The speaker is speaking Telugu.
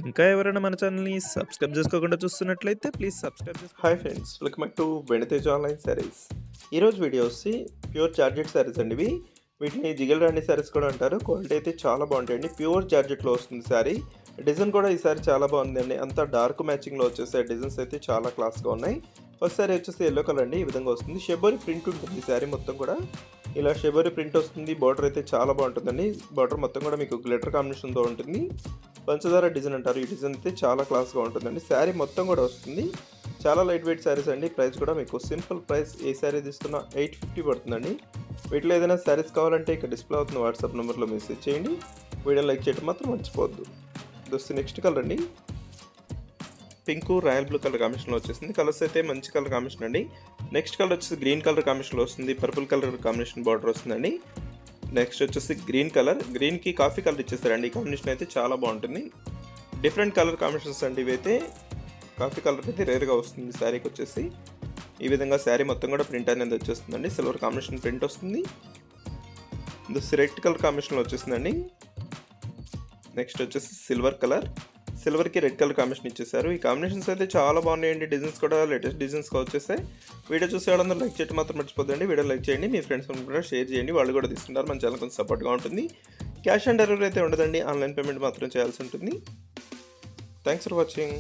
ఇంకా ఎవరైనా మన ఛానల్‌ని సబ్స్క్రైబ్ చేసుకోకుండా చూస్తున్నట్లయితే please subscribe hi friends, welcome back to వెనితేజ్ online saris. ఈరోజు వీడియో వచ్చి ప్యూర్ జార్జెట్ శారీస్ అండి. వీటిని జిగల్ రాణి శారీస్ కూడా అంటారు. క్వాలిటీ అయితే చాలా బాగుంటాయండి. ప్యూర్ జార్జెట్లో వస్తుంది శారీ. డిజైన్ కూడా ఈ సారీ చాలా బాగుందండి. అంతా డార్క్ మ్యాచింగ్లో వచ్చేసాయి. డిజైన్స్ అయితే చాలా క్లాస్గా ఉన్నాయి. ఫస్ట్ శారీ వచ్చేసి ఎల్లో కలర్ అండి. ఈ విధంగా వస్తుంది. షెబోరి ప్రింట్ ఉంటుంది ఈ శారీ మొత్తం కూడా. ఇలా షెబోరి ప్రింట్ వస్తుంది. బార్డర్ అయితే చాలా బాగుంటుందండి. బార్డర్ మొత్తం కూడా మీకు గ్లిటర్ కాంబినేషన్తో ఉంటుంది. పంచదార డిజైన్ అంటారు. ఈ డిజైన్ అయితే చాలా క్లాస్గా ఉంటుందండి. శారీ మొత్తం కూడా వస్తుంది. చాలా లైట్ వెయిట్ శారీస్ అండి. ప్రైస్ కూడా మీకు సింపుల్ ప్రైస్. ఏ శారీ తీసుకున్నా 850 పడుతుందండి. వీటిలో ఏదైనా శారీస్ కావాలంటే ఇక్కడ డిస్ప్లే అవుతున్న వాట్సాప్ నెంబర్లో మెసేజ్ చేయండి. వీడియో లైక్ చేయడం మాత్రం మర్చిపోవద్దు. ఇది నెక్స్ట్ కలర్ అండి. పింక్ రాయల్ బ్లూ కలర్ కాంబినేషన్లో వచ్చేసింది. కలర్స్ అయితే మంచి కలర్ కాంబినేషన్ అండి. నెక్స్ట్ కలర్ వచ్చేసి గ్రీన్ కలర్ కాంబినేషన్లో వస్తుంది. పర్పుల్ కలర్ కాంబినేషన్ బార్డర్ వస్తుందండి. నెక్స్ట్ వచ్చేసి గ్రీన్ కలర్, గ్రీన్కి కాఫీ కలర్ ఇచ్చేస్తారండి. ఈ కాంబినేషన్ అయితే చాలా బాగుంటుంది. డిఫరెంట్ కలర్ కాంబినేషన్స్ అండి ఇవైతే. కాఫీ కలర్ అయితే రేర్గా వస్తుంది శారీకి వచ్చేసి. ఈ విధంగా శారీ మొత్తం కూడా ప్రింట్ అనేది వచ్చేస్తుందండి. సిల్వర్ కాంబినేషన్ ప్రింట్ వస్తుంది. రెడ్ కలర్ కాంబినేషన్లో వచ్చేసిందండి. నెక్స్ట్ వచ్చేసి సిల్వర్ కలర్, సిల్వర్కి రెడ్ కలర్ కాంబినేషన్ ఇచ్చేసారు. ఈ కాంబినేషన్స్ అయితే చాలా బాగున్నాయండి. డిజైన్స్ కూడా లేటెస్ట్ డిజైన్స్గా వచ్చేసాయి. వీడియో చూసే వాళ్ళందరూ లైక్ చేయడం మాత్రం మర్చిపోద్దండి. వీడియో లైక్ చేయండి, మీ ఫ్రెండ్స్ కూడా షేర్ చేయండి. వాళ్ళు కూడా తీసుకుంటారు. మన ఛానల్ కొంచెం సపోర్ట్గా ఉంటుంది. క్యాష్ ఆన్ డెలివరీ అయితే ఉండదండి. ఆన్లైన్ పేమెంట్ మాత్రం చేయాల్సి ఉంటుంది. Thanks for watching.